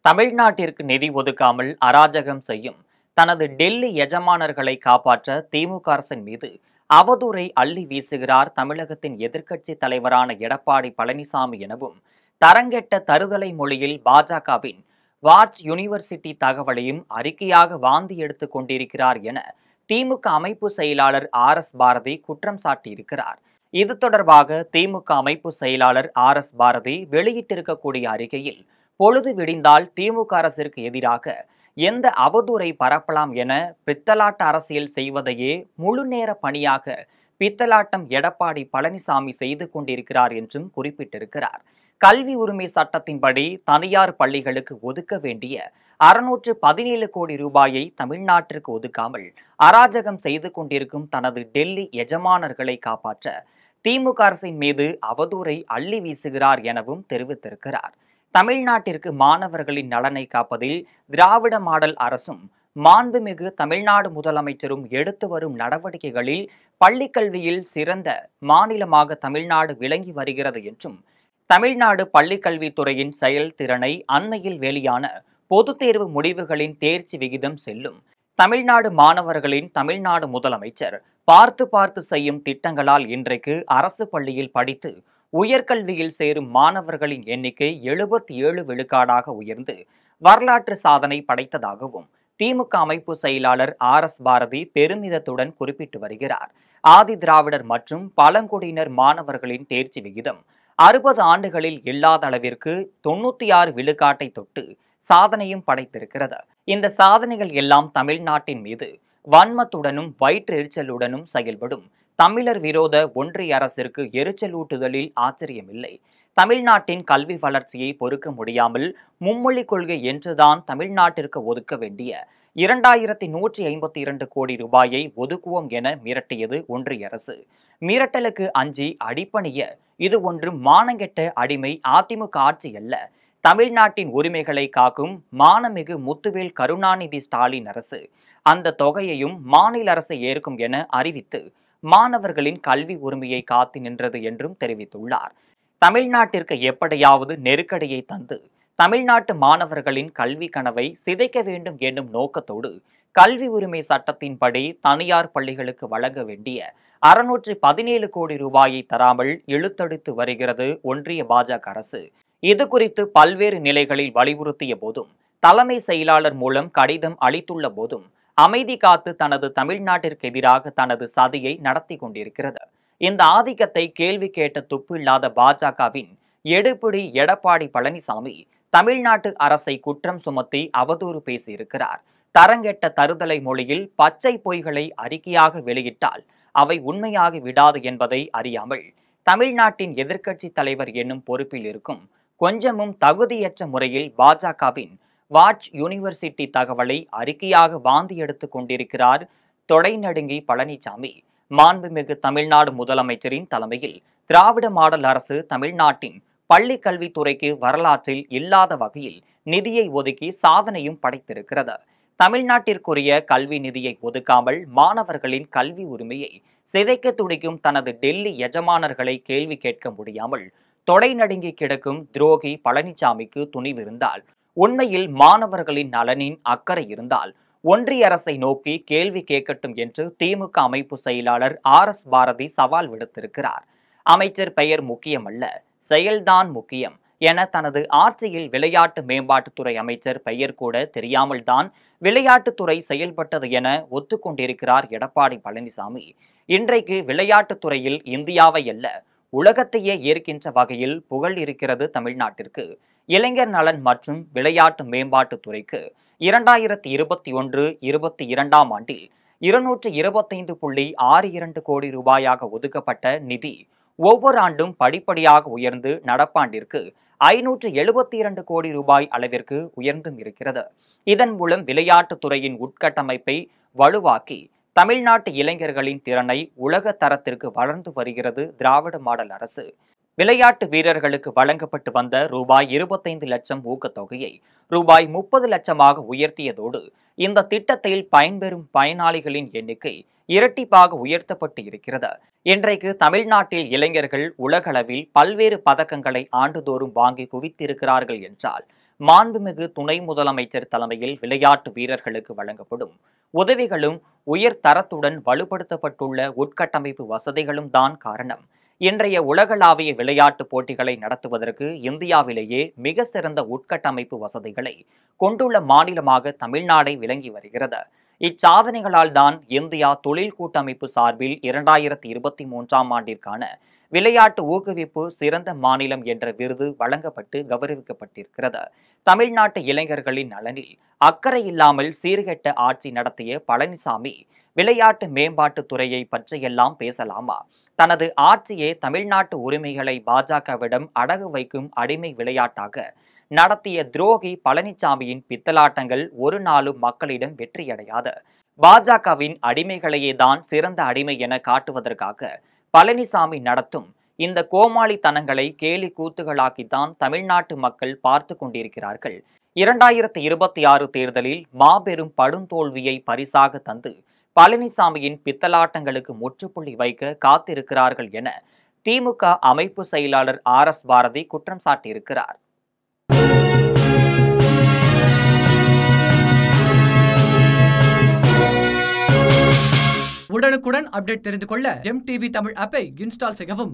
தமிழ்நாட்டிற்கு நிதி ஒதுக்காமல் அராஜகம் செய்யும் தனது டெல்லி எஜமானர்களை காப்பாற்ற திமுக அரசின் மீது அவதூறை அள்ளி வீசுகிறார் தமிழகத்தின் எதிர்க்கட்சி தலைவரான எடப்பாடி பழனிசாமி எனவும் தரங்கெட்ட தருதலை மொழியில் பாஜகவின் வாட்ச் யூனிவர்சிட்டி தகவலையும் அறிக்கையாக வாந்தி எடுத்துக் கொண்டிருக்கிறார் என திமுக அமைப்பு செயலாளர் ஆர்.எஸ். பாரதி குற்றம் சாட்டியிருக்கிறார். இது தொடர்பாக திமுக அமைப்பு செயலாளர் ஆர்.எஸ். பாரதி வெளியிட்டிருக்கக்கூடிய அறிக்கையில், பொழுது விடிந்தால் திமுக அரசிற்கு எதிராக எந்த அவதூறை பரப்பலாம் என பித்தலாட்ட அரசியல் செய்வதையே முழு நேர பணியாக பித்தலாட்டம் எடப்பாடி பழனிசாமி செய்து கொண்டிருக்கிறார் என்றும் குறிப்பிட்டிருக்கிறார். கல்வி உரிமை சட்டத்தின்படி தனியார் பள்ளிகளுக்கு ஒதுக்க வேண்டிய 617 கோடி ரூபாயை தமிழ்நாட்டிற்கு ஒதுக்காமல் அராஜகம் செய்து கொண்டிருக்கும் தனது டெல்லி எஜமானர்களை காப்பாற்ற திமுக அரசின் மீது அவதூறை அள்ளி வீசுகிறார் எனவும் தெரிவித்திருக்கிறார். தமிழ்நாட்டிற்கு மாணவர்களின் நலனை காப்பதில் திராவிட மாடல் அரசும் மாண்புமிகு தமிழ்நாடு முதலமைச்சரும் எடுத்து வரும் நடவடிக்கைகளில் பள்ளிக்கல்வியில் சிறந்த மாநிலமாக தமிழ்நாடு விளங்கி வருகிறது என்றும், தமிழ்நாடு பள்ளிக்கல்வித்துறையின் செயல்திறனை அண்மையில் வெளியான பொதுத் தேர்வு முடிவுகளின் தேர்ச்சி விகிதம் செல்லும் தமிழ்நாடு மாணவர்களின் தமிழ்நாடு முதலமைச்சர் பார்த்து பார்த்து செய்யும் திட்டங்களால் இன்றைக்கு அரசு பள்ளியில் படித்து உயர்கல்வியில் சேரும் மாணவர்களின் எண்ணிக்கை 77 விழுக்காடாக உயர்ந்து வரலாற்று சாதனை படைத்ததாகவும் திமுக அமைப்பு செயலாளர் ஆர்.எஸ். பாரதி பெருமிதத்துடன் குறிப்பிட்டு வருகிறார். ஆதி திராவிடர் மற்றும் பழங்குடியினர் மாணவர்களின் தேர்ச்சி விகிதம் 60 ஆண்டுகளில் இல்லாத அளவிற்கு 96 விழுக்காட்டை தொட்டு சாதனையும் படைத்திருக்கிறது. இந்த சாதனைகள் எல்லாம் தமிழ்நாட்டின் மீது வன்மத்துடனும் வயிற்றெரிச்சலுடனும் செயல்படும் தமிழர் விரோத ஒன்றிய அரசிற்கு எரிச்சலூட்டுதலில் ஆச்சரியமில்லை. தமிழ்நாட்டின் கல்வி வளர்ச்சியை பொறுக்க முடியாமல் மும்மொழி கொள்கை என்றுதான் தமிழ்நாட்டிற்கு ஒதுக்க வேண்டிய 2152 கோடி ரூபாயை ஒதுக்குவோம் என மிரட்டியது ஒன்றிய அரசு. மிரட்டலுக்கு அஞ்சி அடிப்பணிய இது ஒன்றும் மானங்கெட்ட அடிமை அதிமுக ஆட்சி அல்ல. தமிழ்நாட்டின் உரிமைகளை காக்கும் மானமிகு முத்துவேல் கருணாநிதி ஸ்டாலின் அரசு அந்த தொகையையும் மாநில அரசு ஏற்கும் என அறிவித்து மாணவர்களின் கல்வி உரிமையை காத்து நின்றது என்றும் தெரிவித்துள்ளார். தமிழ்நாட்டிற்கு எப்படியாவது நெருக்கடியை தந்து தமிழ்நாட்டு மாணவர்களின் கல்வி கனவை சிதைக்க வேண்டும் என்னும் நோக்கத்தோடு கல்வி உரிமை சட்டத்தின்படி தனியார் பள்ளிகளுக்கு வழங்க வேண்டிய 617 கோடி ரூபாயை தராமல் இழுத்தடித்து வருகிறது ஒன்றிய பாஜக அரசு. இது குறித்து பல்வேறு நிலைகளில் வலியுறுத்திய போதும், தலைமை செயலாளர் மூலம் கடிதம் அளித்துள்ள போதும் அமைதி காத்து தனது தமிழ்நாட்டிற்கு எதிராக தனது சதியை நடத்தி கொண்டிருக்கிறது. இந்த ஆதிக்கத்தை கேள்வி கேட்ட துப்பு இல்லாத பாஜகவின் எடுபிடி எடப்பாடி பழனிசாமி தமிழ்நாட்டு அரசை குற்றம் சுமத்தி அவதூறு பேசியிருக்கிறார். தரங்கெட்ட தருதலை மொழியில் பச்சை பொய்களை அறிக்கையாக வெளியிட்டால் அவை உண்மையாகி விடாது என்பதை அறியாமல் தமிழ்நாட்டின் எதிர்க்கட்சி தலைவர் என்னும் பொறுப்பில் இருக்கும் கொஞ்சமும் தகுதியற்ற முறையில் பாஜகவின் வாட்ச் யூனிவர்சிட்டி தகவலை அறிக்கையாக வாந்தி எடுத்துக் கொண்டிருக்கிறார் தொடை நடுங்கி பழனிசாமி. மாண்புமிகு தமிழ்நாடு முதலமைச்சரின் தலைமையில் திராவிட மாடல் அரசு தமிழ்நாட்டின் பள்ளி கல்வித்துறைக்கு வரலாற்றில் இல்லாத வகையில் நிதியை ஒதுக்கி சாதனையும் படைத்திருக்கிறது. தமிழ்நாட்டிற்குரிய கல்வி நிதியை ஒதுக்காமல் மாணவர்களின் கல்வி உரிமையை சிதைக்க துடிக்கும் தனது டெல்லி எஜமானர்களை கேள்வி கேட்க முடியாமல் தொடை நடுங்கி கிடக்கும் துரோகி பழனிசாமிக்கு துணிவிருந்தால், உண்மையில் மாணவர்களின் நலனின் அக்கறை இருந்தால் ஒன்றிய அரசை நோக்கி கேள்வி கேட்கட்டும் என்று திமுக அமைப்பு செயலாளர் ஆர்.எஸ். பாரதி சவால் விடுத்திருக்கிறார். அமைச்சர் பெயர் முக்கியமல்ல, செயல்தான் முக்கியம் என தனது ஆட்சியில் விளையாட்டு மேம்பாட்டுத்துறை அமைச்சர் பெயர் கூட தெரியாமல் தான் விளையாட்டுத்துறை செயல்பட்டது என ஒத்துக்கொண்டிருக்கிறார் எடப்பாடி பழனிசாமி. இன்றைக்கு விளையாட்டுத்துறையில் இந்தியாவை அல்ல உலகத்தையே ஏற்கின்ற வகையில் புகழ் இருக்கிறது தமிழ்நாட்டிற்கு. இளைஞர் நலன் மற்றும் விளையாட்டு மேம்பாட்டுத்துறைக்கு 2021-22ஆம் ஆண்டில் 225.62 கோடி ரூபாயாக ஒதுக்கப்பட்ட நிதி ஒவ்வொரு ஆண்டும் படிப்படியாக உயர்ந்து நடப்பாண்டிற்கு 572 கோடி ரூபாய் அளவிற்கு உயர்ந்தும் இருக்கிறது. இதன் மூலம் விளையாட்டுத்துறையின் உட்கட்டமைப்பை வலுவாக்கி தமிழ்நாட்டு இளைஞர்களின் திறனை உலக தரத்திற்கு வளர்ந்து வருகிறது திராவிட மாடல் அரசு. விளையாட்டு வீரர்களுக்கு வழங்கப்பட்டு வந்த ரூபாய் 25 லட்சம் ஊக்கத்தொகையை ரூபாய் 30 லட்சமாக உயர்த்தியதோடு இந்த திட்டத்தில் பயன்பெறும் பயனாளிகளின் எண்ணிக்கை இரட்டிப்பாக உயர்த்தப்பட்டு இருக்கிறது. இன்றைக்கு தமிழ்நாட்டில் இளைஞர்கள் உலகளவில் பல்வேறு பதக்கங்களை ஆண்டுதோறும் வாங்கி குவித்திருக்கிறார்கள் என்றால் மாண்புமிகு துணை முதலமைச்சர் தலைமையில் விளையாட்டு வீரர்களுக்கு வழங்கப்படும் உதவிகளும் உயர் தரத்துடன் வலுப்படுத்தப்பட்டுள்ள உட்கட்டமைப்பு வசதிகளும் தான் காரணம். இன்றைய உலகளாவிய விளையாட்டு போட்டிகளை நடத்துவதற்கு இந்தியாவிலேயே மிக சிறந்த உட்கட்டமைப்பு வசதிகளை கொண்டுள்ள மாநிலமாக தமிழ்நாடே விளங்கி வருகிறது. இச்சாதனைகளால் தான் இந்தியா தொழில் கூட்டமைப்பு சார்பில் 2023ஆம் ஆண்டிற்கான விளையாட்டு ஊக்குவிப்பு சிறந்த மாநிலம் என்ற விருது வழங்கப்பட்டு கௌரவிக்கப்பட்டிருக்கிறது. தமிழ்நாட்டு இளைஞர்களின் நலனில் அக்கறை இல்லாமல் சீர்கெட்ட ஆட்சி நடத்திய பழனிசாமி விளையாட்டு மேம்பாட்டுத் துறையை பற்றியெல்லாம் பேசலாமா? தனது ஆட்சியே தமிழ்நாட்டு உரிமைகளை பாஜகவிடம் அடகு வைக்கும் அடிமை விளையாட்டாக நடத்திய துரோகி பழனிசாமியின் பித்தலாட்டங்கள் ஒரு நாளும் மக்களிடம் வெற்றியடையாது. பாஜகவின் அடிமைகளையே தான் சிறந்த அடிமை என காட்டுவதற்காக பழனிசாமி நடத்தும் இந்த கோமாளித்தனங்களை கேலி கூத்துகளாக்கித்தான் தமிழ்நாட்டு மக்கள் பார்த்து கொண்டிருக்கிறார்கள். 2026 தேர்தலில் மாபெரும் படுந்தோல்வியை பரிசாக தந்து பழனிசாமியின் பித்தலாட்டங்களுக்கு முற்றுப்புள்ளி வைக்க காத்திருக்கிறார்கள் என திமுக அமைப்பு செயலாளர் RS பாரதி குற்றம் சாட்டியிருக்கிறார். உடனுக்குடன் அப்டேட் தெரிந்து கொள்ள ஜெம் டிவி தமிழ் ஆப்பை இன்ஸ்டால் செய்யவும்.